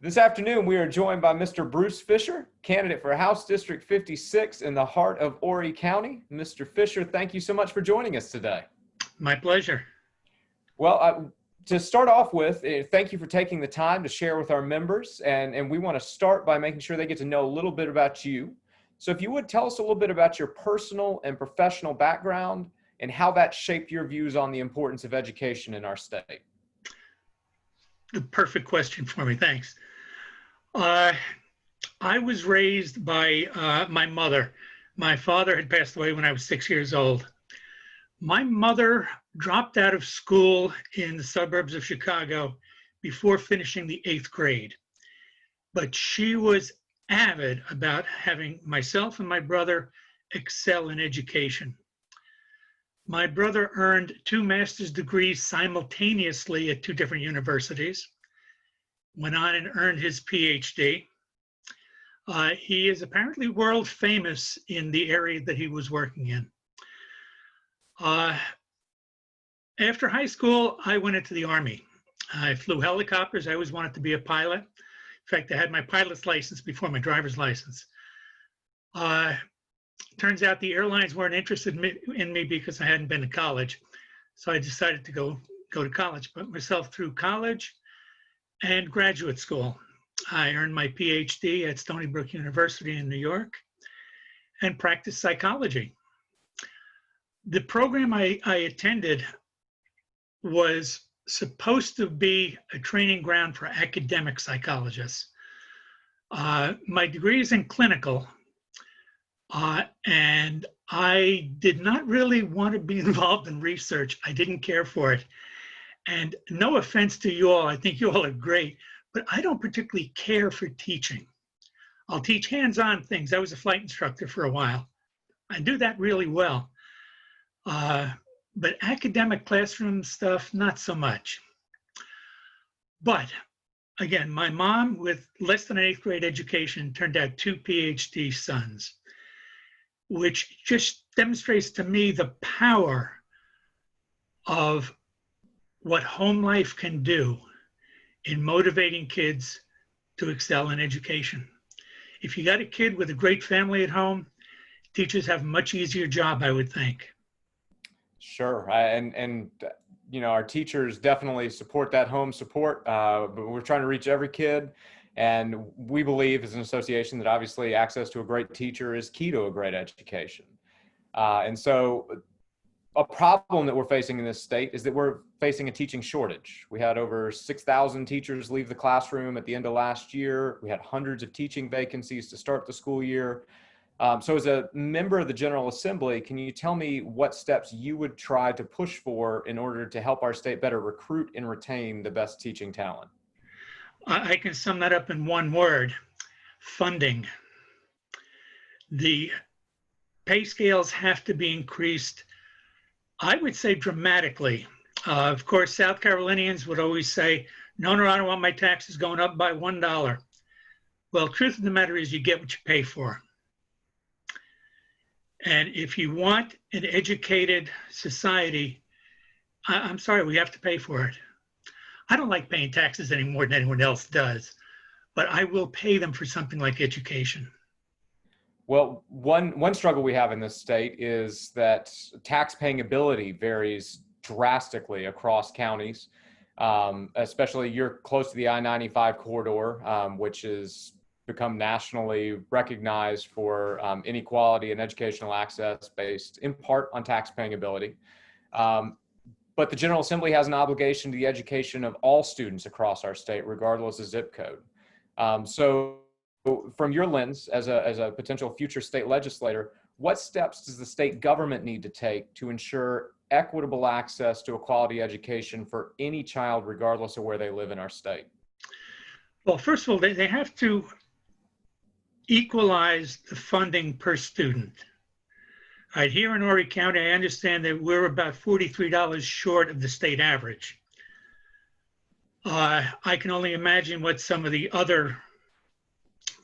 This afternoon, we are joined by Mr. Bruce Fischer, candidate for House District 56 in the heart of Horry County. Mr. Fischer, thank you so much for joining us today. My pleasure. Well, to start off with, thank you for taking the time to share with our members, and we want to start by making sure they get to know a little bit about you. So if you would tell us a little bit about your personal and professional background and how that shaped your views on the importance of education in our state. The perfect question for me, thanks. I was raised by my mother. My father had passed away when I was 6 years old. My mother dropped out of school in the suburbs of Chicago before finishing the 8th grade. But she was avid about having myself and my brother excel in education. My brother earned 2 master's degrees simultaneously at 2 different universities, went on and earned his PhD. He is apparently world famous in the area that he was working in. After high school, I went into the Army. I flew helicopters. I always wanted to be a pilot. In fact, I had my pilot's license before my driver's license. Turns out the airlines weren't interested in me because I hadn't been to college. So I decided to go to college, put myself through college and graduate school. I earned my PhD at Stony Brook University in New York and practiced psychology. The program I attended was supposed to be a training ground for academic psychologists. My degree is in clinical, and I did not really want to be involved in research. I didn't care for it. And no offense to you all, I think you all are great, but I don't particularly care for teaching. I'll teach hands-on things. I was a flight instructor for a while. I do that really well. But academic classroom stuff, not so much. But again, my mom, with less than an 8th grade education, turned out 2 PhD sons, which just demonstrates to me the power of what home life can do in motivating kids to excel in education. If you got a kid with a great family at home, teachers have a much easier job, I would think. Sure, and you know, our teachers definitely support that home support, but we're trying to reach every kid, and we believe as an association that obviously access to a great teacher is key to a great education. And so a problem that we're facing in this state is that we're facing a teaching shortage. We had over 6,000 teachers leave the classroom at the end of last year. We had hundreds of teaching vacancies to start the school year. So as a member of the General Assembly, can you tell me what steps you would try to push for in order to help our state better recruit and retain the best teaching talent? I can sum that up in one word: funding. The pay scales have to be increased, I would say, dramatically. Of course, South Carolinians would always say, no, I don't want my taxes going up by $1. Well, truth of the matter is you get what you pay for. And if you want an educated society, I'm sorry, we have to pay for it. I don't like paying taxes any more than anyone else does, but I will pay them for something like education. Well, one struggle we have in this state is that tax paying ability varies drastically across counties, especially you're close to the I-95 corridor, which has become nationally recognized for inequality and educational access based in part on tax paying ability. But the General Assembly has an obligation to the education of all students across our state, regardless of zip code. So from your lens as a potential future state legislator, what steps does the state government need to take to ensure equitable access to a quality education for any child, regardless of where they live in our state? Well, first of all, they have to equalize the funding per student. Right, here in Horry County, I understand that we're about $43 short of the state average. I can only imagine what some of the other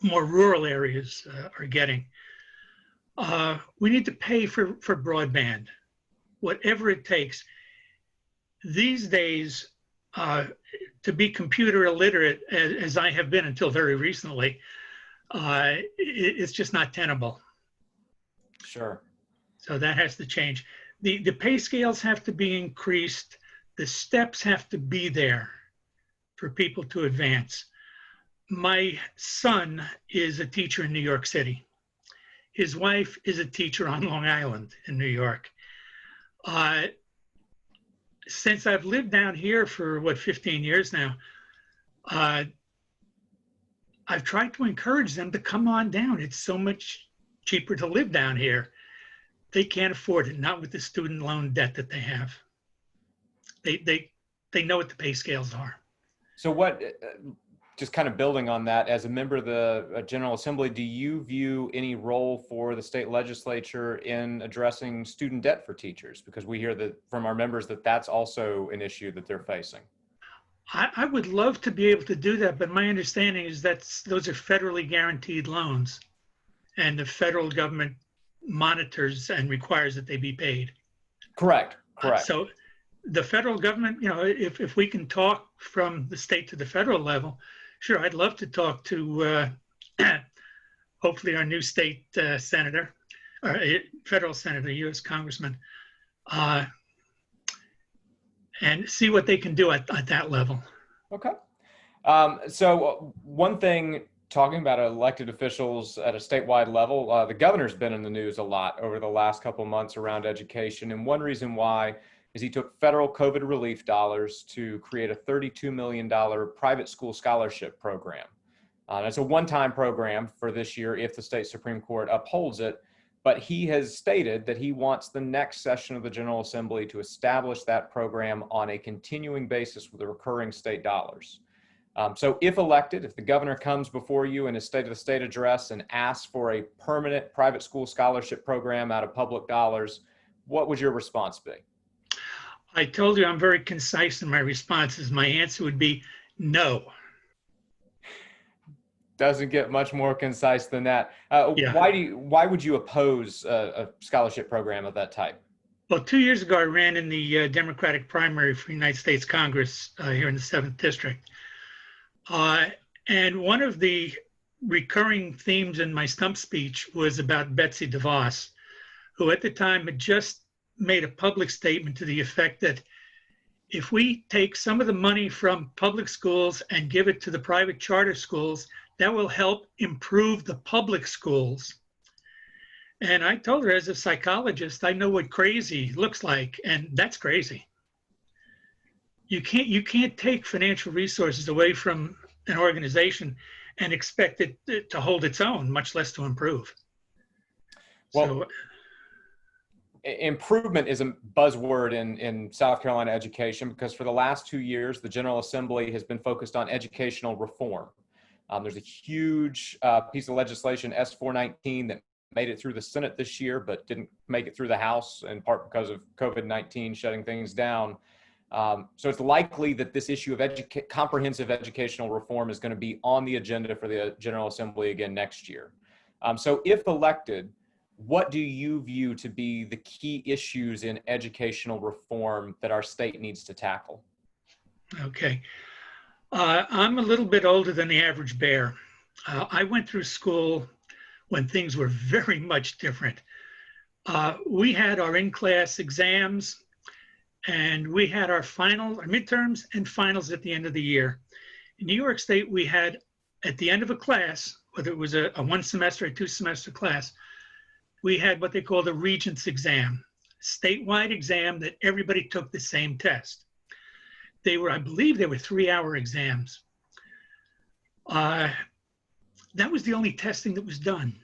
more rural areas are getting. We need to pay for broadband, whatever it takes. These days, to be computer illiterate, as I have been until very recently, it's just not tenable. Sure. So that has to change. The pay scales have to be increased. The steps have to be there for people to advance. My son is a teacher in New York City. His wife is a teacher on Long Island in New York. Since I've lived down here for 15 years now, I've tried to encourage them to come on down. It's so much cheaper to live down here. They can't afford it, not with the student loan debt that they have. They know what the pay scales are. So what, just kind of building on that, as a member of the General Assembly, do you view any role for the state legislature in addressing student debt for teachers? Because we hear that from our members that that's also an issue that they're facing. I would love to be able to do that, but my understanding is that those are federally guaranteed loans, and the federal government monitors and requires that they be paid. Correct. So the federal government, if we can talk from the state to the federal level, sure, I'd love to talk to hopefully our new state senator, or federal senator, U.S. congressman, and see what they can do at that level. Okay. So one thing, talking about elected officials at a statewide level, the governor's been in the news a lot over the last couple of months around education. And one reason why is he took federal COVID relief dollars to create a $32 million private school scholarship program. It's a one-time program for this year if the state Supreme Court upholds it. But he has stated that he wants the next session of the General Assembly to establish that program on a continuing basis with the recurring state dollars. So if elected, if the governor comes before you in his State of the State address and asks for a permanent private school scholarship program out of public dollars, what would your response be? I told you I'm very concise in my responses. My answer would be no. Doesn't get much more concise than that. Yeah. Why would you oppose a scholarship program of that type? Well, 2 years ago, I ran in the Democratic primary for the United States Congress here in the 7th District. And one of the recurring themes in my stump speech was about Betsy DeVos, who at the time had just made a public statement to the effect that if we take some of the money from public schools and give it to the private charter schools, that will help improve the public schools. And I told her, as a psychologist, I know what crazy looks like, and that's crazy. You can't take financial resources away from an organization and expect it to hold its own, much less to improve. Well, improvement is a buzzword in South Carolina education, because for the last 2 years, the General Assembly has been focused on educational reform. There's a huge piece of legislation, S419, that made it through the Senate this year, but didn't make it through the House, in part because of COVID-19 shutting things down. So it's likely that this issue of comprehensive educational reform is going to be on the agenda for the General Assembly again next year. So if elected, what do you view to be the key issues in educational reform that our state needs to tackle? Okay. I'm a little bit older than the average bear. I went through school when things were very much different. We had our in-class exams, and we had our midterms and finals at the end of the year. In New York State, we had, at the end of a class, whether it was a 1 semester or 2 semester class, we had what they called a Regents exam, statewide exam that everybody took the same test. I believe they were 3-hour exams. That was the only testing that was done.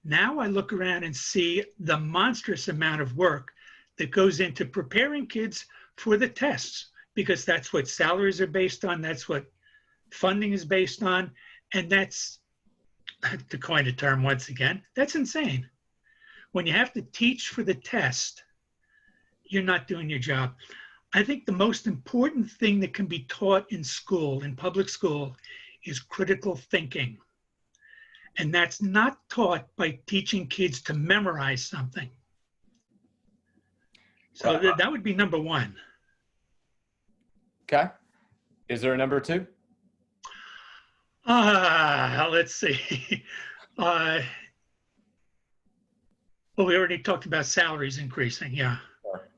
Now I look around and see the monstrous amount of work that goes into preparing kids for the tests, because that's what salaries are based on, that's what funding is based on, and that's, to coin a term once again, that's insane. When you have to teach for the test, you're not doing your job. I think the most important thing that can be taught in school, in public school, is critical thinking. And that's not taught by teaching kids to memorize something. So that would be number one. Okay. Is there a number two? Let's see. uh, well, we already talked about salaries increasing. Yeah. Sure.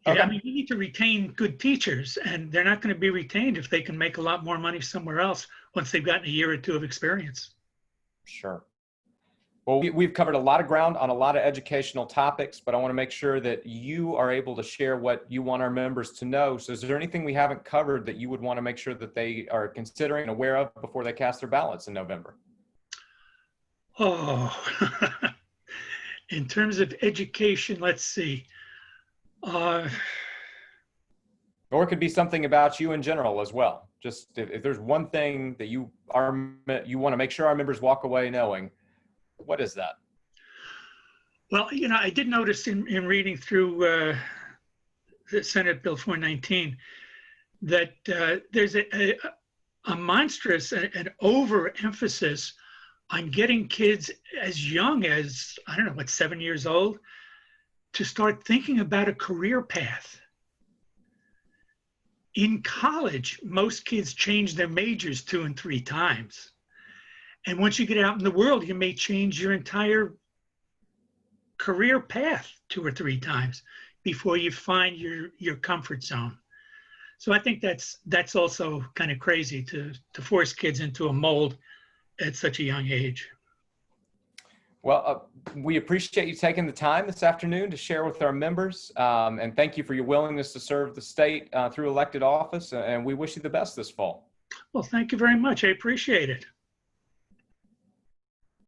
Yeah, Okay. I mean, you need to retain good teachers, and they're not going to be retained if they can make a lot more money somewhere else once they've gotten a year or two of experience. Sure. Well, we've covered a lot of ground on a lot of educational topics, but I want to make sure that you are able to share what you want our members to know. So is there anything we haven't covered that you would want to make sure that they are considering and aware of before they cast their ballots in November? Oh, in terms of education, let's see. Uh, Or it could be something about you in general as well. Just if there's one thing that you want to make sure our members walk away knowing, what is that? well, I did notice in reading through the Senate Bill 419 that there's a monstrous an overemphasis on getting kids as young as, I don't know, what, 7 years old, to start thinking about a career path. In college, most kids change their majors 2 and 3 times. And once you get out in the world, you may change your entire career path 2 or 3 times before you find your comfort zone. So I think that's also kind of crazy to force kids into a mold at such a young age. Well, we appreciate you taking the time this afternoon to share with our members, and thank you for your willingness to serve the state through elected office, and we wish you the best this fall. Well, thank you very much. I appreciate it.